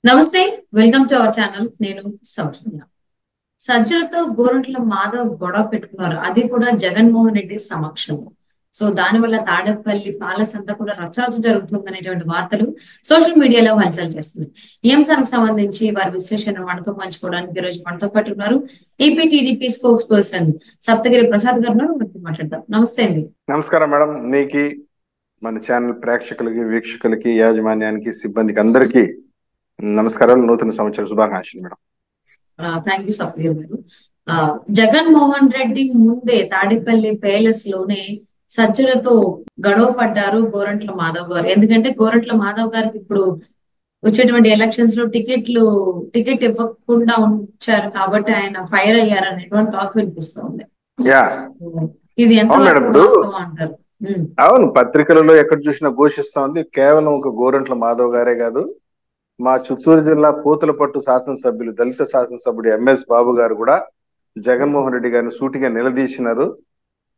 నమస్తే. Welcome to our channel. నేను సౌజన్య. సజ్జలతో గోరంట్ల మాధవ్ గొడవ పెట్టుకున్నారు. అది కూడా జగన్మోహన్ రెడ్డి సమక్షంలో. సో దానివల్ల తాడేపల్లి ప్యాలెస్ అంతా కూడా రచ్చరచ్చ జరుగుతుందనేటువంటి వార్తలు సోషల్ మీడియాలో హల్చల్ చేస్తున్నాయి. ఈ అంశానికి సంబంధించి వారి విశ్లేషణ మనతో పంచుకోవడానికి ఈ రోజు మనతో పాటు ఉన్నారు AP TDP spokes person Saptagiri Prasad గారు ఉన్నారు. వారితో మాట్లాడదాం. నమస్తే అండి. నమస్కారం మేడం. నీకి మన ఛానల్ ప్రేక్షకులకి, వీక్షకులకి, యాజమాన్యానికి, సిబ్బందికి అందరికీ నమస్కారాలు. నూతన సంవత్సర శుభాకాంక్షలు మేడం. థ్యాంక్ యూ సప్తగిరి గారు. జగన్మోహన్ రెడ్డి ముందే తాడేపల్లి ప్యాలెస్ లోనే సజ్జలతో గొడవ పడ్డారు గోరంట్ల మాధవ్ గారు. ఎందుకంటే గోరంట్ల మాధవ్ గారికి ఇప్పుడు వచ్చేటువంటి ఎలక్షన్స్ లో టికెట్ ఇవ్వకుండా ఉంచారు కాబట్టి ఆయన ఫైర్ అయ్యారు అనేటువంటి టాక్ వినిపిస్తుంది. యా ఇది ఎంత అవును మేడం. ఇప్పుడు అంటారు? అవును, పత్రికలలో ఎక్కడ చూసినా ఘోషిస్తా ఉంది. కేవలం ఒక గోరంట్ల మాధవ్ గారే కాదు, మా చిత్తూరు జిల్లా పూతలపట్టు శాసనసభ్యులు, దళిత శాసనసభ్యుడు ఎంఎస్ బాబు గారు కూడా జగన్మోహన్ రెడ్డి గారిని సూటిగా నిలదీసినారు.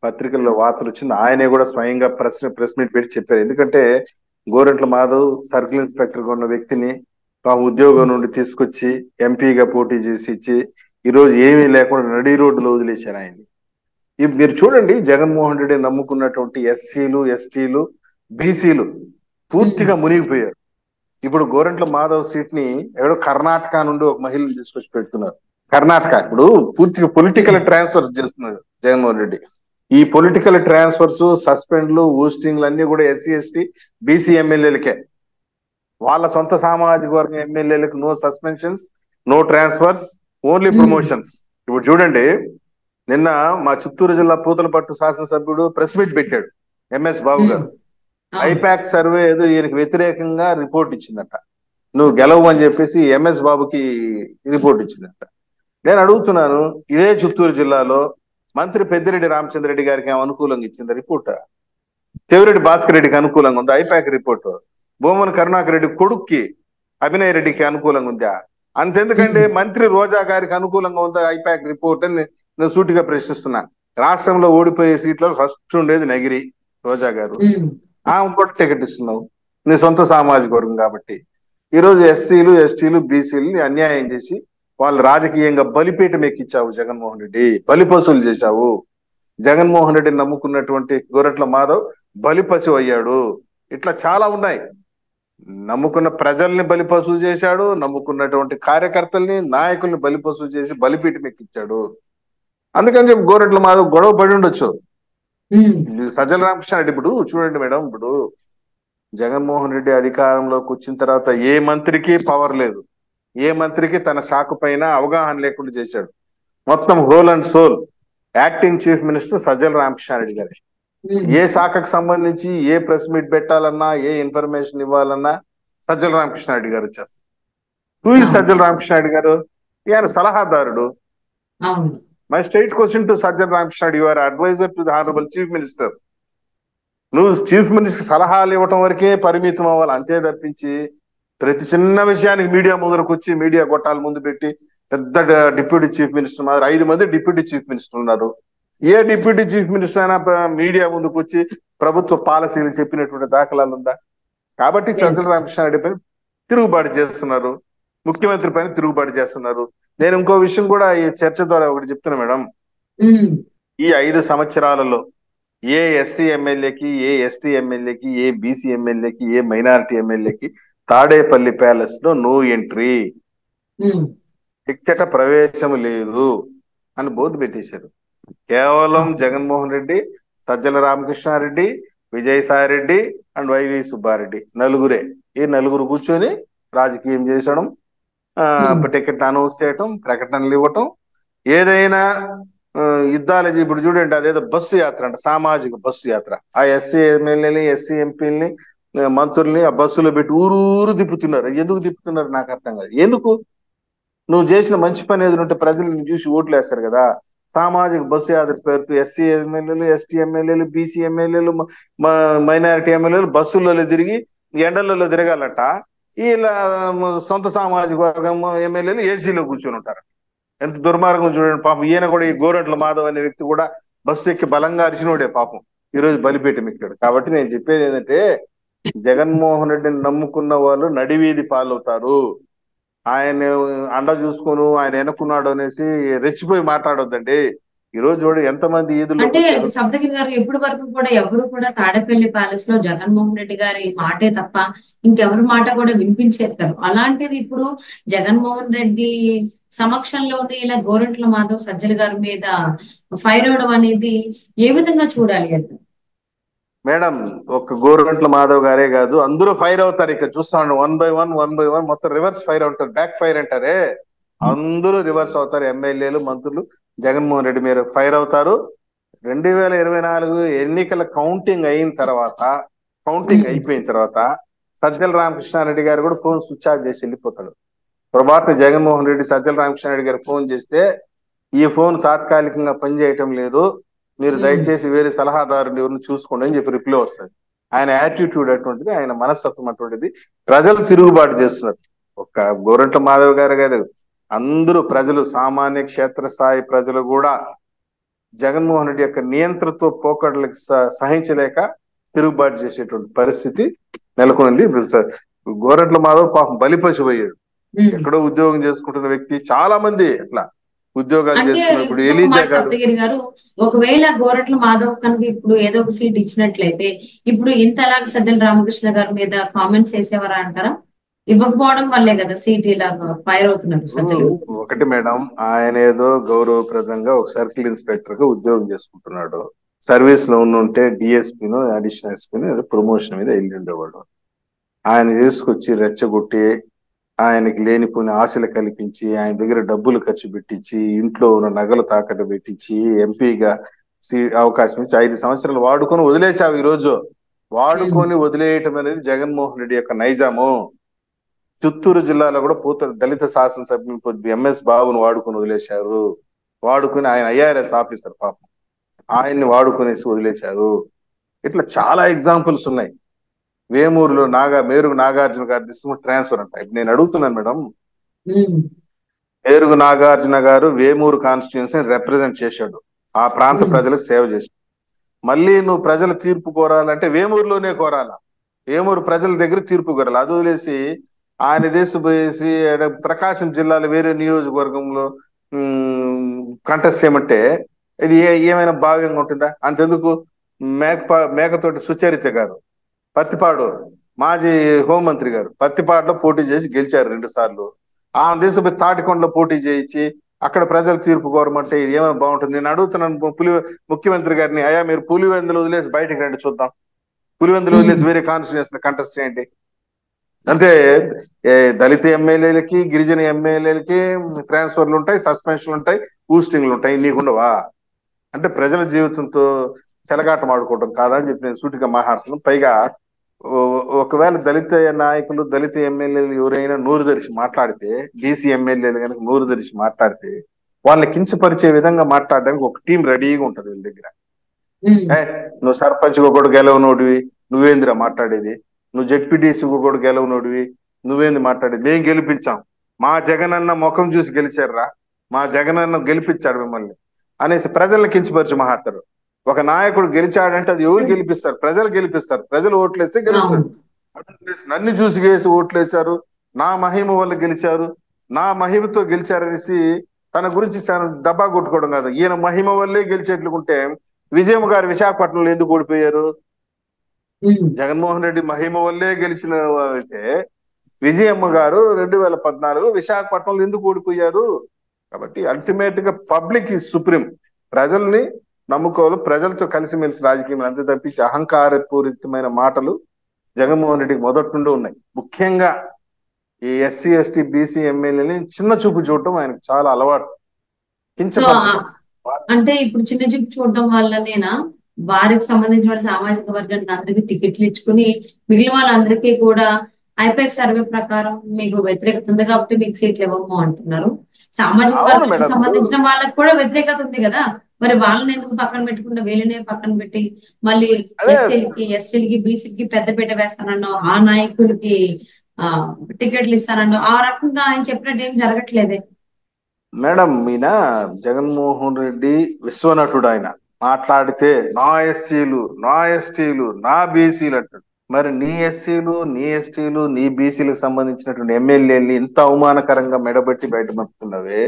పత్రికల్లో వార్తలు వచ్చింది. ఆయనే కూడా స్వయంగా ప్రెస్ మీట్ పెట్టి చెప్పారు. ఎందుకంటే గోరంట్ల మాధవ్ సర్కిల్ ఇన్స్పెక్టర్ గా ఉన్న వ్యక్తిని ఉద్యోగం నుండి తీసుకొచ్చి ఎంపీగా పోటీ చేసి ఇచ్చి ఈరోజు ఏమీ లేకుండా నడి రోడ్డులో వదిలేశారు ఆయన్ని. మీరు చూడండి, జగన్మోహన్ రెడ్డి నమ్ముకున్నటువంటి ఎస్సీలు, ఎస్టీలు, బీసీలు పూర్తిగా మునిగిపోయారు. ఇప్పుడు గోరంట్ల మాధవ్ సీట్ ని ఎవడో కర్ణాటక నుండి ఒక మహిళను తీసుకొచ్చి పెడుతున్నారు. కర్ణాటక ఇప్పుడు పూర్తిగా పొలిటికల్ ట్రాన్స్ఫర్స్ చేస్తున్నారు జగన్మోహన్ రెడ్డి. ఈ పొలిటికల్ ట్రాన్స్ఫర్స్, సస్పెండ్లు, ఊస్టింగ్లు అన్ని కూడా ఎస్సీ, ఎస్టీ, బీసీ ఎమ్మెల్యేలకే. వాళ్ళ సొంత సామాజిక వర్గం ఎమ్మెల్యేలకు no suspensions, no transfers, only promotions. ఇప్పుడు చూడండి, నిన్న మా చిత్తూరు జిల్లా పూతలపట్టు శాసనసభ్యుడు ప్రెస్ మీట్ పెట్టాడు ఎంఎస్ బాబు గారు. ఐపాక్ సర్వే ఏదో ఈయనకి వ్యతిరేకంగా రిపోర్ట్ ఇచ్చిందట. నువ్వు గెలవు అని చెప్పేసి ఎంఎస్ బాబుకి రిపోర్ట్ ఇచ్చిందట. నేను అడుగుతున్నాను, ఇదే చిత్తూరు జిల్లాలో మంత్రి పెద్దిరెడ్డి రామచంద్రరెడ్డి గారికి ఏమో అనుకూలంగా ఇచ్చింది రిపోర్ట్? చెవిరెడ్డి భాస్కర్ రెడ్డికి అనుకూలంగా ఉందా ఐపాక్ రిపోర్టు? భూమన్ కరుణాకర్ రెడ్డి కొడుక్కి అభినయ్ రెడ్డికి అనుకూలంగా ఉందా? అంతెందుకండి, మంత్రి రోజా గారికి అనుకూలంగా ఉందా ఐపాక్ రిపోర్ట్ అని నేను సూటిగా ప్రశ్నిస్తున్నా. రాష్ట్రంలో ఓడిపోయే సీట్లలో ఫస్ట్ ఉండేది నగిరి రోజా గారు. ఆమె కూడా టికెట్ ఇస్తున్నావు నీ సొంత సామాజిక వర్గం కాబట్టి. ఈరోజు ఎస్సీలు, ఎస్టీలు, బీసీలు అన్యాయం చేసి వాళ్ళు రాజకీయంగా బలిపీఠం ఎక్కించావు జగన్మోహన్ రెడ్డి. బలిపశువులు చేశావు. జగన్మోహన్ రెడ్డిని నమ్ముకున్నటువంటి గోరంట్ల మాధవ్ బలిపశు అయ్యాడు. ఇట్లా చాలా ఉన్నాయి. నమ్ముకున్న ప్రజల్ని బలిపశువు చేశాడు, నమ్ముకున్నటువంటి కార్యకర్తల్ని, నాయకుల్ని బలిపశువు చేసి బలిపీఠం ఎక్కించాడు. అందుకని చెప్పి గోరంట్ల మాధవ్ గొడవ పడి ఉండొచ్చు. సజ్జల రామకృష్ణారెడ్డి ఇప్పుడు చూడండి మేడం, ఇప్పుడు జగన్మోహన్ రెడ్డి అధికారంలోకి వచ్చిన తర్వాత ఏ మంత్రికి పవర్ లేదు, ఏ మంత్రికి తన శాఖ పైన అవగాహన లేకుండా చేశాడు. మొత్తం whole and soul acting chief minister Sajjala Ramakrishna Reddy garu. ఏ శాఖకు సంబంధించి ఏ ప్రెస్ మీట్ పెట్టాలన్నా, ఏ ఇన్ఫర్మేషన్ ఇవ్వాలన్నా సజ్జల రామకృష్ణారెడ్డి గారు వచ్చేస్తారు. హూ ఇస్ సజ్జల రామకృష్ణారెడ్డి గారు? ఈయన సలహాదారుడు. My straight question to Sajjala Ramakrishna Reddy, you are adviser to the honourable chief minister. నువ్వు చీఫ్ మినిస్టర్ సలహాలు ఇవ్వటం వరకే పరిమితం అవ్వాలి, అంతే తప్పించి ప్రతి చిన్న విషయానికి మీడియా ముందరకు వచ్చి మీడియా గొట్టాల ముందు పెట్టి పెద్ద డిప్యూటీ చీఫ్ మినిస్టర్ ఉన్నారు. 5 మంది డిప్యూటీ చీఫ్ మినిస్టర్ ఉన్నారు. ఏ డిప్యూటీ చీఫ్ మినిస్టర్ అయినా మీడియా ముందుకు వచ్చి ప్రభుత్వ పాలసీలు చెప్పినటువంటి దాఖలాలు ఉందా? కాబట్టి సజ్జల రామకృష్ణారెడ్డి పైన తిరుగుబాటు చేస్తున్నారు, ముఖ్యమంత్రి పైన తిరుగుబాటు చేస్తున్నారు. నేను ఇంకో విషయం కూడా ఈ చర్చ ద్వారా ఒకటి చెప్తున్నా మేడం. ఈ 5 సంవత్సరాలలో ఏ ఎస్సీ ఎమ్మెల్యేకి, ఏ ఎస్టీ ఎమ్మెల్యేకి, ఏ బీసీ ఎమ్మెల్యేకి, ఏ మైనారిటీ ఎమ్మెల్యేకి తాడేపల్లి ప్యాలెస్ లో నో ఎంట్రీ, ఇచ్చట ప్రవేశం లేదు అని బోర్డు పెట్టేశారు. కేవలం జగన్మోహన్ రెడ్డి, సజ్జల రామకృష్ణారెడ్డి, విజయసాయి రెడ్డి అండ్ వైవి సుబ్బారెడ్డి నలుగురే. ఈ నలుగురు కూర్చొని రాజకీయం చేసడం, టికెట్ అనౌన్స్ చేయటం, ప్రకటనలు ఇవ్వటం, ఏదైనా యుద్ధాలు. ఇప్పుడు చూడండి, అదేదో బస్సు యాత్ర అంట, సామాజిక బస్సు యాత్ర. ఆ ఎస్సీ ఎమ్మెల్యేని, ఎస్సీ ఎంపీలని, మంత్రుల్ని ఆ బస్సులో పెట్టి ఊరూరు తిప్పుతున్నారు. ఎందుకు తిప్పుతున్నారు నాకు అర్థం కాదు. ఎందుకు? నువ్వు చేసిన మంచి పని ఏదైనా ఉంటే ప్రజలు చూసి ఓట్లు వేస్తారు కదా. సామాజిక బస్సు యాత్ర పేరుతో ఎస్సీ ఎమ్మెల్యేలు, ఎస్టీ ఎమ్మెల్యేలు, బీసీ ఎమ్మెల్యేలు, మైనారిటీ ఎమ్మెల్యేలు బస్సులలో తిరిగి ఎండలలో తిరగాలట. వీళ్ళ సొంత సామాజిక వర్గం ఎమ్మెల్యేలు ఏసీలో కూర్చొని ఉంటారు. ఎంత దుర్మార్గం చూడండి. పాపం ఈయన కూడా, ఈ గోరంట్ల మాధవ్ అనే వ్యక్తి కూడా బస్సు ఎక్కి బలంగా అరిచినోడే పాపం, ఈరోజు బలిపీఠం ఎక్కాడు. కాబట్టి నేను చెప్పేది ఏంటంటే, జగన్మోహన్ రెడ్డిని నమ్ముకున్న వాళ్ళు నడివీధి పాలవుతారు. ఆయన అండ చూసుకొని ఆయన వెనుకున్నాడు అనేసి రెచ్చిపోయి మాట్లాడొద్దండి. ఈ రోజు చూడు ఎంతమంది ఈదుల్లోకి అంటే వచ్చారు. సప్తగిరి గారు ఇప్పటి వరకు కూడా ఎవరు కూడా తాడేపల్లి ప్యాలెస్ లో జగన్మోహన్ రెడ్డి గారి మాటే తప్ప ఇంకెవరి మాట కూడా వినిపించేది కాదు. అలాంటిది ఇప్పుడు జగన్మోహన్ రెడ్డి సమక్షంలోనే ఇలా గోరంట్ల మాధవ్ సజ్జల గారి మీద ఫైర్ అవడం అనేది ఏ విధంగా చూడాలి అంటే? మేడం, ఒక గోరుగంట్ల మాధవ్ గారే కాదు, అందరూ ఫైర్ అవుతారు. ఇక్కడ చూస్తాను, 1 by 1 మొత్తం రివర్స్ ఫైర్ అవుతారు. బ్యాక్ ఫైర్ అంటారే, అందరూ రివర్స్ అవుతారు. ఎమ్మెల్యేలు, మంత్రులు జగన్మోహన్ రెడ్డి మీద ఫైర్ అవుతారు. 2024 ఎన్నికల కౌంటింగ్ అయిన తర్వాత, కౌంటింగ్ అయిపోయిన తర్వాత సజ్జల రామకృష్ణారెడ్డి గారు కూడా ఫోన్ స్విచ్ ఆఫ్ చేసి వెళ్ళిపోతాడు. పొరపాటున జగన్మోహన్ రెడ్డి సజ్జల రామకృష్ణారెడ్డి గారు ఫోన్ చేస్తే, ఈ ఫోన్ తాత్కాలికంగా పనిచేయటం లేదు, మీరు దయచేసి వేరే సలహాదారుని ఎవరిని చూసుకోండి అని చెప్పి రిప్లై వస్తుంది. ఆయన యాటిట్యూడ్ అటువంటిది, ఆయన మనస్తత్వం అటువంటిది. ప్రజలు తిరుగుబాటు చేస్తున్నారు. ఒక గోరంట్ల మాధవ్ గారు కాదు, అందరూ ప్రజలు, సామాన్య క్షేత్రస్థాయి ప్రజలు కూడా జగన్మోహన్ రెడ్డి యొక్క నియంత్రణతో పోకడలకు సహించలేక తిరుగుబాటు చేసేటువంటి పరిస్థితి నెలకొంది. గోరంట్ల మాధవ్ పాపం బలిపశువయ్యాడు. ఎక్కడో ఉద్యోగం చేసుకుంటున్న వ్యక్తి, చాలా మంది అట్లా ఉద్యోగాలు అంటే చేసుకున్నప్పుడు ఇంకొక ఎలీజా మాట గారు. సప్తగిరి గారు, ఒకవేళ గోరట్ల మాధవ్ కనుక ఇప్పుడు ఏదో ఒక సీట్ ఇచ్చినట్లయితే ఇప్పుడు ఇంతలాగా సజ్జల రామకృష్ణ గారి మీద కామెంట్స్ వేసేవారా అంటారా? ఇవ్వకపోవడం వల్లే కదా సీట్ ఇలాగా ఫైర్ అవుతున్నారు సజ్జలు. ఒకటి మేడం, ఆయన ఏదో గౌరవప్రదంగా ఒక సర్కిల్ ఇన్స్పెక్టర్ గా ఉద్యోగం చేసుకుంటున్నాడు. సర్వీస్ లో ఉంటే డిఎస్పీను, అడిషనల్ ఎస్పీను ఏదో ప్రమోషన్ మీద వెళ్ళి ఉండేవాడు. ఆయన తీసుకొచ్చి రెచ్చగొట్టి, ఆయనకి లేనిపోయిన ఆశలు కల్పించి, ఆయన దగ్గర డబ్బులు ఖర్చు పెట్టించి, ఇంట్లో ఉన్న నగలు తాకట్టు పెట్టించి, ఎంపీగా అవకాశం ఇచ్చి 5 సంవత్సరాలు వాడుకొని వదిలేసావు. ఈ రోజు వాడుకొని వదిలేయటం అనేది జగన్మోహన్ రెడ్డి యొక్క నైజాము. చిత్తూరు జిల్లాలో కూడా దళిత శాసనసభ్యులు ఎంఎస్ బాబును వాడుకొని వదిలేశారు. వాడుకుని, ఆయన ఐఆర్ఎస్ ఆఫీసర్ పాపం, ఆయన్ని వాడుకునేసి వదిలేశారు. ఇట్లా చాలా ఎగ్జాంపుల్స్ ఉన్నాయి. వేమూరులో మేరుగు నాగార్జున గారి ట్రాన్స్ఫర్ అంట. ఇప్పుడు నేను అడుగుతున్నాను మేడం, మేరుగు నాగార్జున గారు వేమూరు కాన్స్టిట్యున్సీని రిప్రజెంట్ చేశాడు, ఆ ప్రాంత ప్రజలకు సేవ చేశాడు. మళ్ళీ నువ్వు ప్రజల తీర్పు కోరాలంటే వేమూరులోనే కోరాలా, వేమూరు ప్రజల దగ్గర తీర్పు కోరాలి. అది వదిలేసి ఆయన పోయేసి ప్రకాశం జిల్లాలో వేరే నియోజకవర్గంలో కంటెస్ట్ చేయమంటే ఇది ఏమైనా భావ్యంగా ఉంటుందా? అంతెందుకు, మేకతోటి సుచరిత గారు, పత్తిపాడు మాజీ హోంమంత్రి గారు, పత్తిపాడులో పోటీ చేసి గెలిచారు 2 సార్లు. ఆ దేశపోయి తాటికొండలో పోటీ చేయించి అక్కడ ప్రజలు తీర్పు కోరమంటే ఇది ఏమైనా బాగుంటుంది? నేను అడుగుతున్నాను ముఖ్యమంత్రి గారిని, అయ్యా మీరు పులివెందులు వదిలేసి బయటకు రండి చూద్దాం, పులివెందులు వదిలేసి వేరే కాన్స్టిట్యూన్సీ కంటెస్ట్ చేయండి. అంటే దళిత ఎమ్మెల్యేలకి, గిరిజన ఎమ్మెల్యేలకి ట్రాన్స్ఫర్లు ఉంటాయి, సస్పెన్షన్లు ఉంటాయి, పోస్టింగ్లు ఉంటాయి, నీకుండవా? అంటే ప్రజల జీవితంతో చెలగాటం ఆడుకోవడం కాదా అని చెప్పి నేను సూటిగా మాట్లాడుతున్నాను. పైగా ఒకవేళ దళిత నాయకులు, దళిత ఎమ్మెల్యేలు ఎవరైనా నోరు తెరిచి మాట్లాడితే, బీసీ ఎమ్మెల్యేలు కనుక నోరు తెరిచి మాట్లాడితే వాళ్ళని కించపరిచే విధంగా మాట్లాడడానికి ఒక టీం రెడీగా ఉంటది వీళ్ళ దగ్గర. నువ్వు సర్పంచ్ కూడా గెలవనోడివి, నువ్వేందిరా మాట్లాడేది? నువ్వు జెడ్పీటీసీ కూడా గెలవనోడివి, నువ్వేంది మాట్లాడేది? మేము గెలిపించాం, మా జగనన్న ముఖం చూసి గెలిచారురా, మా జగనన్న గెలిపించాడు మిమ్మల్ని అనేసి ప్రజల్ని కించపరిచి మాట్లాడతారు. ఒక నాయకుడు గెలిచాడంటే అది ఎవరు గెలిపిస్తారు? ప్రజలు గెలిపిస్తారు. ప్రజలు ఓట్లేస్తే గెలుస్తాడు. నన్ను చూసి వేసి ఓట్లేశారు, నా మహిమ వల్ల గెలిచారు, నా మహిమతో గెలిచారనేసి తన గురించి చాలా డబ్బా కొట్టుకోవడం కాదు. ఈయన మహిమ వల్లే గెలిచేట్లుకుంటే విజయమ్మ గారు విశాఖపట్నంలో ఎందుకు ఓడిపోయారు? జగన్మోహన్ రెడ్డి మహిమ వల్లే గెలిచిన అయితే విజయమ్మ గారు 2014 విశాఖపట్నంలో ఎందుకు ఓడిపోయారు? కాబట్టి అల్టిమేట్ గా పబ్లిక్ ఈజ్ సుప్రీం. ప్రజల్ని నమ్ముకోవాలి, ప్రజలతో కలిసిమెలిసి రాజకీయం, అంతే తప్పించి అహంకారపూరితమైన మాటలు జగన్మోహన్ రెడ్డికి మొదటి నుండి ఉన్నాయి. ముఖ్యంగా ఈ ఎస్సీ, ఎస్టీ, బీసీ ఎమ్మెల్యేని చిన్న చూపు చూడటం ఆయనకు చాలా అలవాటు. అంటే ఇప్పుడు చిన్న చూపు చూడటం వల్లనేనా వారికి సంబంధించిన సామాజిక వర్గానికి అందరికీ టికెట్లు ఇచ్చుకుని మిగిలిన వాళ్ళందరికీ కూడా ఐపాక్ సర్వే ప్రకారం మీకు వ్యతిరేకత ఉంది కాబట్టి మీకు సీట్లు ఇవ్వము అంటున్నారు? సామాజిక వర్గానికి సంబంధించిన వాళ్ళకి కూడా వ్యతిరేకత ఉంది కదా, మరి వాళ్ళని ఎందుకు పక్కన పెట్టుకుంటే వీళ్ళనే పక్కన పెట్టి మళ్ళీ ఎస్సీలకి, ఎస్టీలకి, బీసీకి పెద్దపీట వేస్తానన్నావు, ఆ నాయకులకి టికెట్లు ఇస్తానన్నావు, ఆ రకంగా ఆయన చెప్పినట్టు ఏం జరగట్లేదే మేడం. ఈయన జగన్మోహన్ రెడ్డి విశ్వనటుడు. ఆయన మాట్లాడితే నా ఎస్సీలు, నా ఎస్టీలు, నా బీసీలు అంటాడు. మరి నీ ఎస్సీలు, నీ ఎస్టీలు, నీ బీసీలకు సంబంధించినటువంటి ఎమ్మెల్యేలు ఇంత అవమానకరంగా మెడబెట్టి బయట పంపుతున్నవే,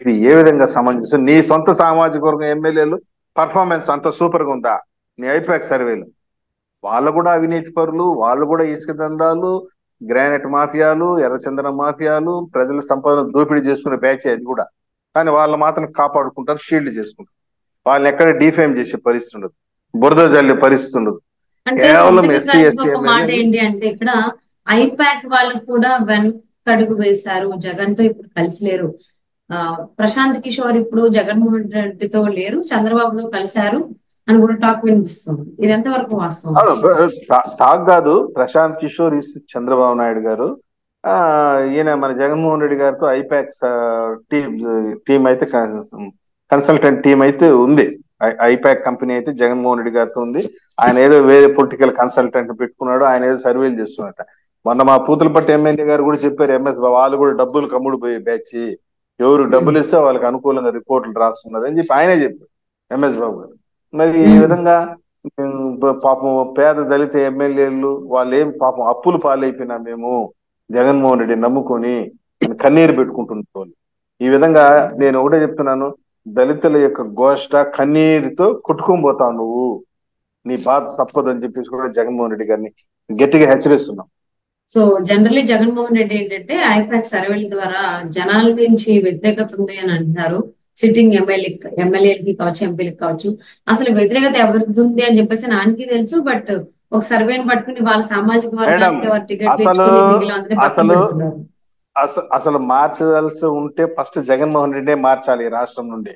ఇది ఏ విధంగా సమంజసం? నీ సొంత సామాజిక వర్గం ఎమ్మెల్యేలు పర్ఫార్మెన్స్ అంత సూపర్ గా ఉందా? నీ ఐపాక్ సర్వేలు వాళ్ళు కూడా అవినీతి పరులు, వాళ్ళు కూడా ఇసుక దందాలు, గ్రానైట్ మాఫియాలు, ఎర్రచందనం మాఫియాలు, ప్రజల సంపదను దోపిడీ చేసుకునే బ్యాచ్ అది కూడా. కానీ వాళ్ళు మాత్రం కాపాడుకుంటారు, షీల్డ్ చేసుకుంటారు. వాళ్ళని ఎక్కడ డిఫేమ్ చేసే పరిస్థితి ఉండదు, బురద జల్లే పరిస్థితి ఉండదు. అంటే కేవలం సొంతకి ఎస్సీ కలిపి ఎస్టీ ఒక మాట ఎమ్మెల్యేలు. ఏంటి అంటే ఇక్కడ ఐపాక్ వాళ్ళు కూడా వెనకడుగు వేశారు, జగన్ తో ఇప్పుడు కలిసి లేరు. ప్రశాంత్ కిషోర్ ఇప్పుడు జగన్మోహన్ రెడ్డితో లేరు, చంద్రబాబుతో కలిశారు అని కూడా టాక్ వినిపిస్తుంది. ఇది ఎంతవరకు వాస్తవం? టాక్ కాదు, ప్రశాంత్ కిషోర్ ఇస్ చంద్రబాబు నాయుడు గారు. ఈయన మన జగన్మోహన్ రెడ్డి గారితో ఐపాక్స్ టీం అయితే, కన్సల్టెంట్ టీం అయితే ఉంది. ఐపాక్ కంపెనీ అయితే జగన్మోహన్ రెడ్డి గారితో ఉంది. ఆయన ఏదో వేరే పొలిటికల్ కన్సల్టెంట్ పెట్టుకున్నాడు, ఆయన ఏదో సర్వేలు చేస్తున్నట్ట. మొన్న మా పూతలపట్టు ఎమ్మెల్యే గారు కూడా చెప్పారు, ఎంఎస్ వాళ్ళు కూడా డబ్బులు కమ్ముడు పోయే బ్యాచ్, ఎవరు డబ్బులు ఇస్తే వాళ్ళకి అనుకూలంగా రిపోర్టులు రాస్తున్నారు అని చెప్పి ఆయనే చెప్పారు, ఎంఎస్ బాబు గారు. మరి ఈ విధంగా పాపం పేద దళిత ఎమ్మెల్యేలు వాళ్ళు ఏం పాపం అప్పులు పాలైపోయినా మేము జగన్మోహన్ రెడ్డి నమ్ముకొని కన్నీరు పెట్టుకుంటున్నారు. ఈ విధంగా నేను ఒకటే చెప్తున్నాను, దళితుల యొక్క గోష్ట కన్నీరుతో కొట్టుకొని పోతావు నువ్వు, నీ బాధ తప్పదు అని చెప్పేసి కూడా జగన్మోహన్ రెడ్డి గారిని గట్టిగా హెచ్చరిస్తున్నాం. సో జనరల్లీ జగన్మోహన్ రెడ్డి ఏంటంటే ఐపాక్ సర్వేల ద్వారా జనాల నుంచి వ్యతిరేకత ఉంది అని అంటున్నారు. సిట్టింగ్ ఎమ్మెల్యేలకి కావచ్చు, ఎంపీలకి కావచ్చు. అసలు వ్యతిరేకత ఎవరికి ఉంది అని చెప్పేసి నాన్నకి తెలుసు. బట్ ఒక సర్వేని పట్టుకుని వాళ్ళ సామాజిక వర్గానికి ఎవరు టికెట్ తెచ్చుకుని మిగిలిన అందరినీ పక్కన పెడుతున్నారు. అసలు మార్చదలసి ఉంటే ఫస్ట్ జగన్మోహన్ రెడ్డి మార్చాలి రాష్ట్రం నుండి.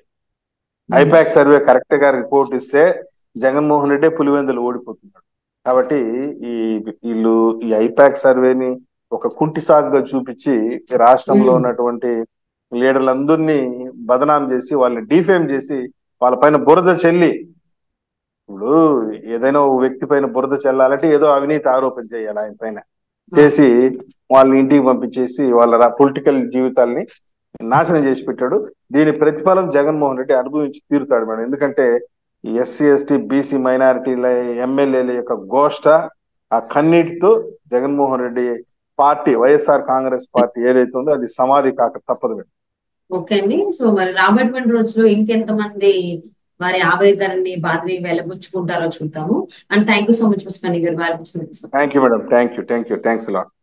ఐపాక్ సర్వే కరెక్ట్ గా రిపోర్ట్ ఇస్తే జగన్మోహన్ రెడ్డి పులివెందులు ఓడిపోతున్నాడు. కాబట్టి వీళ్ళు ఈ ఐపాక్ సర్వేని ఒక కుంటి సాగుగా చూపించి రాష్ట్రంలో ఉన్నటువంటి లీడర్లందరినీ బదనాం చేసి, వాళ్ళని డిఫేమ్ చేసి, వాళ్ళ పైన బురద చెల్లి, ఇప్పుడు ఏదైనా ఒక వ్యక్తి పైన బురద చెల్లాలంటే ఏదో అవినీతి ఆరోపణ చేయాలి ఆయన పైన చేసి, వాళ్ళని ఇంటికి పంపించేసి వాళ్ళ పొలిటికల్ జీవితాల్ని నాశనం చేసి పెట్టాడు. దీని ప్రతిఫలం జగన్మోహన్ రెడ్డి అనుభవించి తీరుతాడు మేడం. ఎందుకంటే ఎస్సీ ఎస్టీ బీసీ మైనారిటీల ఎమ్మెల్యేల యొక్క గోష్ట ఆ కన్నీటితో జగన్మోహన్ రెడ్డి పార్టీ, వైఎస్ఆర్ కాంగ్రెస్ పార్టీ ఏదైతే ఉందో అది సమాధి కాక తప్పదు. ఓకే అండి. సో మరి రాబోయేటువంటి రోజుల్లో ఇంకెంతమంది వారి ఆవేదనని, బాధని వెలబుచ్చుకుంటారో చూద్దాము. And thank you so much for spending your valuable time. Thank you madam, thanks a lot.